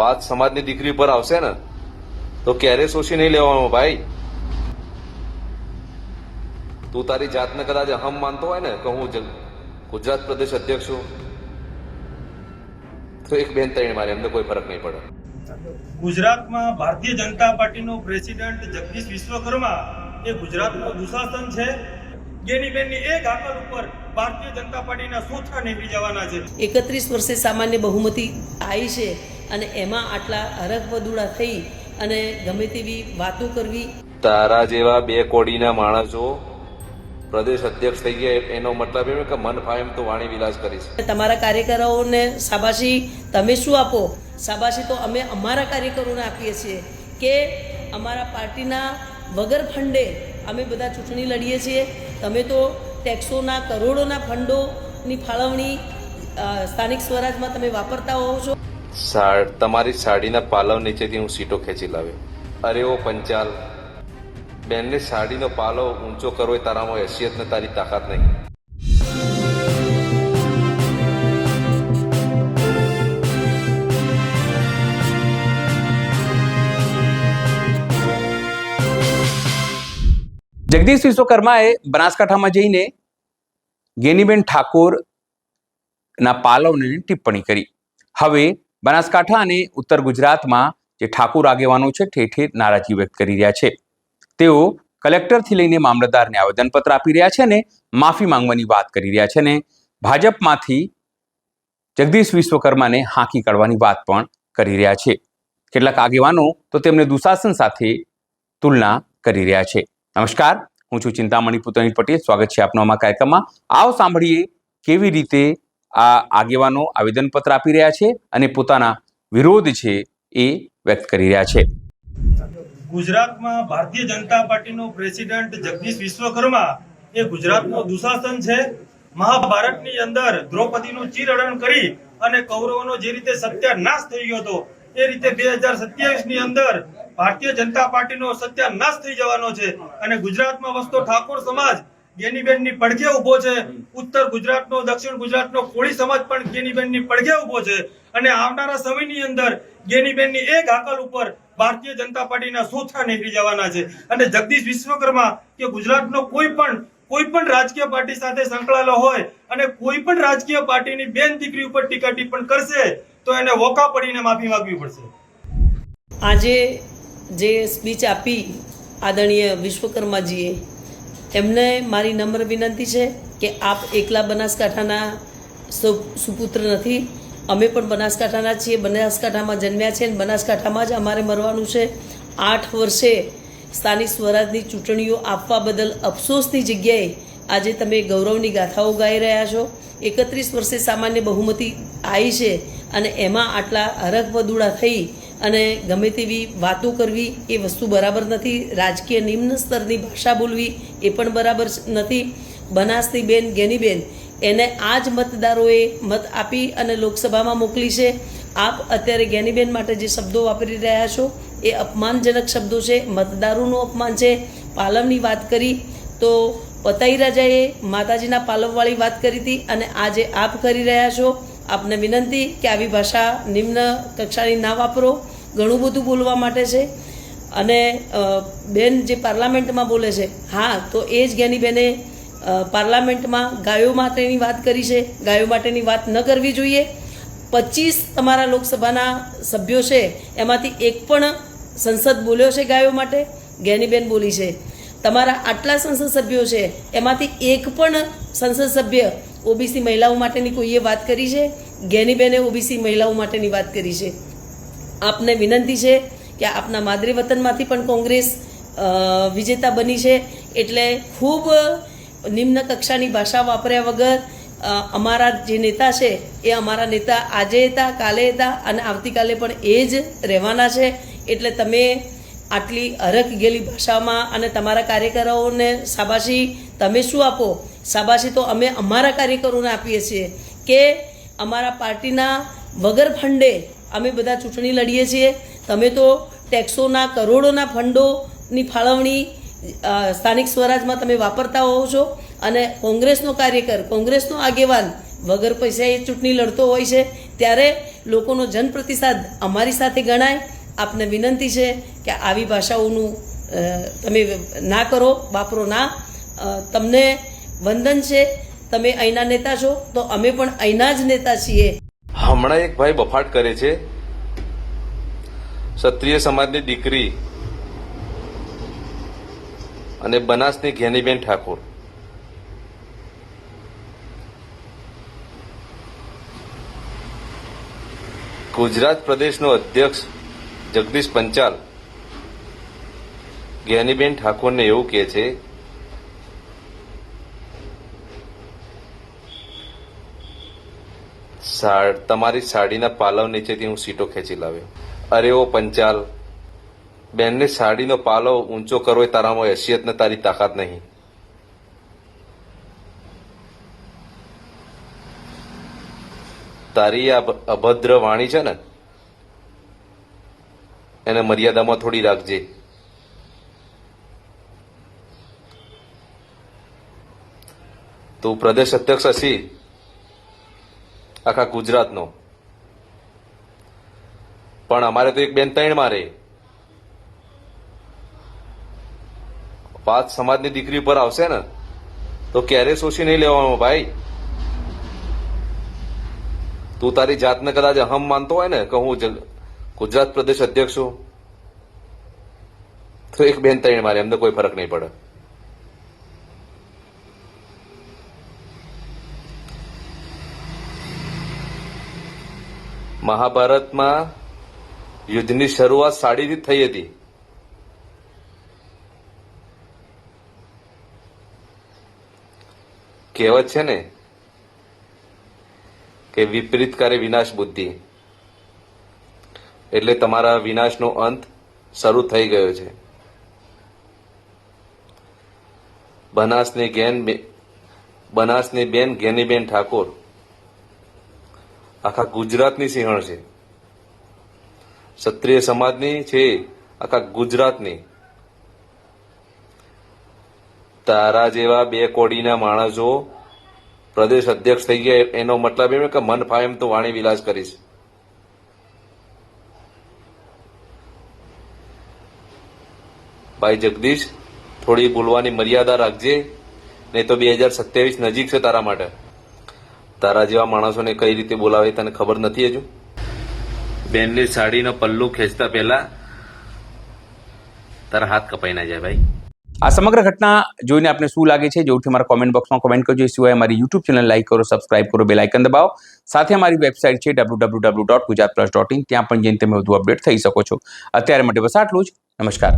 વાત સમાજની દીકરી પર આવશે ને તો ક્યારે શોષી નહીં લેવાનો ભાઈ. તું તારી જાતને કદાચ અહમ માનતો હોય ને કે હું ગુજરાત પ્રદેશ અધ્યક્ષ છું તો એક બેન તૈણ મારે, એમને કોઈ ફરક નહીં પડે. ગુજરાતમાં ભારતીય જનતા પાર્ટીનો પ્રેસિડેન્ટ જગદીશ વિશ્વકર્મા એ ગુજરાતનું દુશાસન છે. ગેનીબેનની એક હાકલ ઉપર ભારતીય જનતા પાર્ટીના સોથા નીકળી જવાના છે. 31 વર્ષે સામાન્ય બહુમતી આવી છે અને એમાં આટલા હરખવદુડા થઈ અને ગમે તેવી વાતો કરવી. તારા જેવા બે કોડીના માણસો પ્રદેશ અધ્યક્ષ થઈ ગયા એનો મતલબ એમ કે મન ફાવે એમ તો વાણી વિલાસ કરીશ. તમારા કાર્યકરોને શાબાશી તમે શું આપો? શાબાશી તો અમે અમારા કાર્યકરોને આપીએ છીએ કે અમારા પાર્ટીના વગર ફંડે અમે બધા ચૂંટણી લડીએ છીએ. તમે તો ટેક્સોના કરોડોના ફંડોની ફાળવણી સ્થાનિક સ્વરાજમાં તમે વાપરતા હોવ છો. તમારી સાડીના પાલવ નીચેથી હું સીટો ખેંચી લાવે. અરે ઓ પંચાલ, બેનને સાડીનો પાલવ ઊંચો કરવો એ તારામાં હેસિયત ને તારી તાકાત નહીં. જગદીશ વિશ્વકર્માએ બનાસકાંઠામાં જઈને ગેનીબેન ઠાકોરના પાલવને ટિપ્પણી કરી. હવે બનાસકાંઠા અને ઉત્તર ગુજરાતમાં જે ઠાકોર આગેવાનો છે ઠેર ઠેર નારાજગી વ્યક્ત કરી રહ્યા છે. તેઓ કલેક્ટરથી લઈને મામલતદારને આવેદનપત્ર આપી રહ્યા છે અને માફી માંગવાની વાત કરી રહ્યા છે અને ભાજપમાંથી જગદીશ વિશ્વકર્માને હાંકી કાઢવાની વાત પણ કરી રહ્યા છે. કેટલાક આગેવાનો તો તેમને દુશાસન સાથે તુલના કરી રહ્યા છે. નમસ્કાર, હું છું ચિંતામણી પુતણી પટેલ. સ્વાગત છે આપનો અમારા કાર્યક્રમમાં. આવો સાંભળીએ કેવી રીતે આ આગેવાનો આવેદનપત્ર આપી રહ્યા છે અને પોતાના વિરોધ છે એ વ્યક્ત કરી રહ્યા છે. ગુજરાતમાં ભારતીય જનતા પાર્ટીનો પ્રેસિડેન્ટ જગદીશ વિશ્વકર્મા એ ગુજરાતનું દુશાસન છે. મહાભારતની અંદર દ્રૌપદીનું ચીરહરણ કરી અને કૌરવોનો જે રીતે સત્યાનાશ થઈ ગયો હતો એ રીતે 2027 ની અંદર ભારતીય જનતા પાર્ટીનો સત્યાનાશ થઈ જવાનો છે. અને ગુજરાતમાં વસતો ઠાકોર સમાજ ગેનીબેનની પડખે ઉભો છે. ઉત્તર ગુજરાતનો, દક્ષિણ ગુજરાતનો કોળી સમાજ પણ ગેનીબેનની પડખે ઉભો છે. અને આવનારા સમયની અંદર ગેનીબેનની એક હાકલ ઉપર ભારતીય જનતા પાર્ટીના સોથા નીકળી જવાના છે. અને જગદીશ વિશ્વકર્મા કે ગુજરાતનો કોઈ પણ રાજકીય પાર્ટી સાથે સંકળાયેલો હોય અને કોઈ પણ રાજકીય પાર્ટીની બેન દીકરી ઉપર ટીકા ટિપ્પણ કરશે તો એને વોકા પડીને માફી માંગવી પડશે. આજે જે સ્પીચ આપી આદરણીય વિશ્વકર્માજીએ, એમને મારી નમ્ર વિનંતી છે કે આપ એકલા બનાસકાંઠાના સુપુત્ર નથી. અમે પણ બનાસકાંઠાના છીએ, બનાસકાંઠામાં જન્મ્યા છે અને બનાસકાંઠામાં જ અમારે મરવાનું છે. 8 વર્ષે સ્થાનિક સ્વરાજની ચૂંટણીઓ આપવા બદલ અફસોસની જગ્યાએ આજે તમે ગૌરવની ગાથાઓ ગાઈ રહ્યા છો. 31 વર્ષે સામાન્ય બહુમતી આવી છે અને એમાં આટલા હરખવદુડા થઈ અને ગમે તેવી વાતો કરવી એ વસ્તુ બરાબર નથી. રાજકીય નિમ્ન સ્તરની ભાષા બોલવી એ પણ બરાબર નથી. બનાસની બેન ગેનીબેન એને આ જ મતદારોએ મત આપી અને લોકસભામાં મોકલી છે. આપ અત્યારે ગેનીબેન માટે જે શબ્દો વાપરી રહ્યા છો એ અપમાનજનક શબ્દો છે, મતદારોનું અપમાન છે. પાલવની વાત કરી તો પતાઈ રાજાએ માતાજીના પાલવવાળી વાત કરી હતી અને આજે આપ કરી રહ્યા છો. આપને વિનંતી કે આવી ભાષા નિમ્ન કક્ષાની ના વાપરો. ઘણું બધું બોલવા માટે છે. અને બેન જે પાર્લામેન્ટમાં બોલે છે, હા તો એ જ ગેનીબેને પાર્લામેન્ટમાં ગાયો માટેની વાત કરી છે. ગાયો માટેની વાત ન કરવી જોઈએ. 25 તમારા લોકસભાના સભ્યો છે, એમાંથી એક પણ સંસદ બોલ્યો છે ગાયો માટે? ગેનીબેન બોલી છે. તમારા આટલા સંસદ સભ્યો છે, એમાંથી એક પણ સંસદ સભ્ય ઓબીસી મહિલાઓ માટેની કોઈએ વાત કરી છે? ગેનીબેને ઓબીસી મહિલાઓ માટેની વાત કરી છે. આપને વિનંતી છે કે આપના માદરે વતનમાંથી પણ કોંગ્રેસ વિજેતા બની છે, એટલે ખૂબ નિમ્ન કક્ષાની ભાષા વાપર્યા વગર અમારા જે નેતા છે એ અમારા નેતા આજે હતા, કાલે હતા અને આવતીકાલે પણ એ જ રહેવાના છે. એટલે તમે આટલી હરખ ગયેલી ભાષામાં અને તમારા કાર્યકરોને શાબાશી તમે શું આપો? શાબાશી તો અમે અમારા કાર્યકરોને આપીએ છીએ કે અમારા પાર્ટીના વગર ફંડે અમે બધા ચૂંટણી લડીએ છીએ. તમે તો ટેક્સોના કરોડોના ફંડોની ફાળવણી સ્થાનિક સ્વરાજમાં તમે વાપરતા હોવ છો અને કોંગ્રેસનો કાર્યકર, કોંગ્રેસનો આગેવાન વગર પૈસા એ ચૂંટણી લડતો હોય છે, ત્યારે લોકોનો જનપ્રતિસાદ અમારી સાથે ગણાય. આપને વિનંતી છે કે આવી ભાષાઓનું તમે ના કરો, વાપરો ના. તમને વંદન છે. તમે અહીંના નેતા છો તો અમે પણ અહીંના જ નેતા છીએ. હમણાં એક ભાઈ બફાટ કરે છે, ક્ષત્રિય સમાજની દીકરી અને બનાસની જ્ઞાનીબેન ઠાકોર ગુજરાત પ્રદેશનો અધ્યક્ષ જગદીશ પંચાલ જ્ઞાનીબેન ઠાકોરને એવું કહે છે તમારી સાડીના પાલવ નીચેથી હું સીટો ખેંચી લાવ્યો. અરે ઓ પંચાલ, બેનને સાડીનો પાલવ ઊંચો કરવો એ તારામાં હેસિયત ને તારી તાકાત નહીં. તારી આ અભદ્ર વાણી છે ને, એને મર્યાદામાં થોડી રાખજે. તું પ્રદેશ અધ્યક્ષ હશી આખા ગુજરાતનો, પણ અમારે તો એક બેન ત્રણ મારે. વાત સમાજની દીકરી ઉપર આવશે ને તો ક્યારે શોષી નહીં લેવાનો ભાઈ. તું તારી જાતને કદાચ અહમ માનતો હોય ને કે હું ગુજરાત પ્રદેશ અધ્યક્ષ છું, તો એક બેન ત્રણ મારે, અમને કોઈ ફરક નહીં પડે. મહાભારતમાં યુદ્ધની શરૂઆત સાડીથી થઈ હતી. કહેવત છે ને કે વિપરીત કરે વિનાશ બુદ્ધિ, એટલે તમારા વિનાશનો અંત શરૂ થઈ ગયો છે. બનાસની બેન જ્ઞાનીબેન ઠાકોર આખા ગુજરાતની સિંહણ છે, ક્ષત્રિય સમાજની છે, આખા ગુજરાતની. તારા જેવા બે કોડીના માણસો પ્રદેશ અધ્યક્ષ થઈ ગયા એનો મતલબ એમ કે મન ફાવે એમ તો વાણી વિલાસ કરીશ. ભાઈ જગદીશ, થોડી બોલવાની મર્યાદા રાખજે, નહીં તો 2027 નજીક છે તારા માટે. તારા જેવા માણસોને કઈ રીતે બોલાવે તને ખબર નથી હજુ. બેનની સાડીનો પલ્લુ ખેંચતા પહેલા તારા હાથ કપાઈ ના જાય ભાઈ. આ સમગ્ર ઘટના જોઈને આપને શું લાગે છે જરૂરથી મારા કોમેન્ટ બોક્સમાં કોમેન્ટ કરજો. એ સિવાય અમારી યુટ્યુબ ચેનલ લાઈક કરો, સબસ્ક્રાઇબ કરો, બેલ આઇકન દબાવો. સાથે અમારી વેબસાઇટ છે www.gujaratplus.in, ત્યાં પણ જઈને તમે વધુ અપડેટ થઈ શકો છો. અત્યારે માટે બસ આટલું જ. નમસ્કાર.